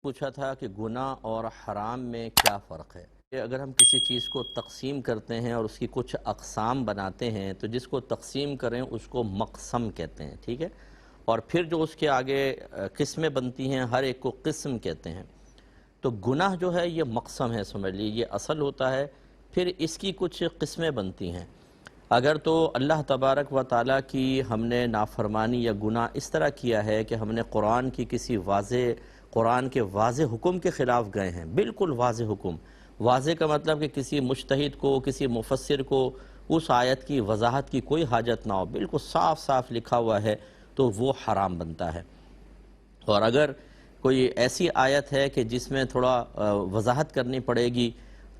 پوچھا تھا کہ گناہ اور حرام میں کیا فرق ہے؟ کہ اگر ہم کسی چیز کو تقسیم کرتے ہیں اور اس کی کچھ اقسام بناتے ہیں تو جس کو تقسیم کریں اس کو مقسم کہتے ہیں، ٹھیک ہے؟ اور پھر جو اس کے آگے قسمیں بنتی ہیں ہر ایک کو قسم کہتے ہیں۔ تو گناہ جو ہے یہ مقسم ہے، سمجھ لیجیے، یہ اصل ہوتا ہے، پھر اس کی کچھ قسمیں بنتی ہیں۔ اگر تو اللہ تبارک و تعالیٰ کی ہم نے نافرمانی یا گناہ اس طرح کیا ہے کہ ہم نے قرآن کے واضح حکم کے خلاف گئے ہیں، بالکل واضح حکم، واضح کا مطلب کہ کسی مجتہد کو، کسی مفسر کو اس آیت کی وضاحت کی کوئی حاجت نہ ہو، بالکل صاف صاف لکھا ہوا ہے، تو وہ حرام بنتا ہے۔ اور اگر کوئی ایسی آیت ہے کہ جس میں تھوڑا وضاحت کرنی پڑے گی،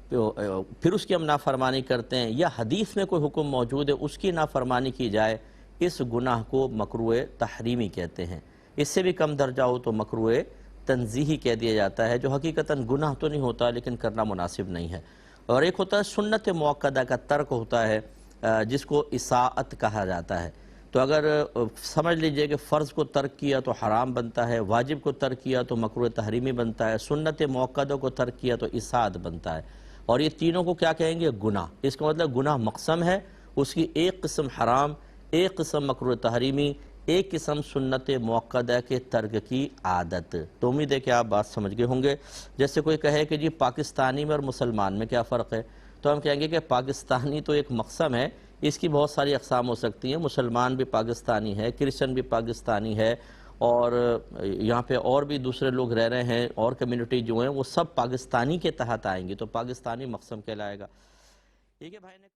پھر اس کی ہم نافرمانی کرتے ہیں، یا حدیث میں کوئی حکم موجود ہے اس کی نافرمانی کی جائے، اس گناہ کو مکروہ تحریمی کہتے ہیں۔ اس سے بھی کم درجہ ہو تو مکروہ تنزیہی کہہ دیا جاتا ہے، جو حقیقتاً گناہ تو نہیں ہوتا لیکن کرنا مناسب نہیں ہے۔ اور ایک ہوتا ہے سنت موقدہ کا ترک ہوتا ہے، جس کو اصاعت کہا جاتا ہے۔ تو اگر سمجھ لیجئے کہ فرض کو ترک کیا تو حرام بنتا ہے، واجب کو ترک کیا تو مکروہ تحریمی بنتا ہے، سنت موقدہ کو ترک کیا تو اصاعت بنتا ہے۔ اور یہ تینوں کو کیا کہیں گے؟ گناہ۔ اس کا مطلب گناہ مقسم ہے، اس کی ایک قسم حرام، ایک قسم مکروہ تحریمی، ایک قسم سنت موقدہ کے ترک کی عادت۔ تو امید ہے کہ آپ بات سمجھ گئے ہوں گے۔ جیسے کوئی کہے کہ جی پاکستانی میں اور مسلمان میں کیا فرق ہے، تو ہم کہیں گے کہ پاکستانی تو ایک مقسم ہے، اس کی بہت ساری اقسام ہو سکتی ہیں، مسلمان بھی پاکستانی ہے، کرسچن بھی پاکستانی ہے، اور یہاں پہ اور بھی دوسرے لوگ رہ رہے ہیں، اور کمیونٹی جو ہیں وہ سب پاکستانی کے تحت آئیں گی، تو پاکستانی مقسم کہلائے گا۔ ٹھیک ہے بھائی نے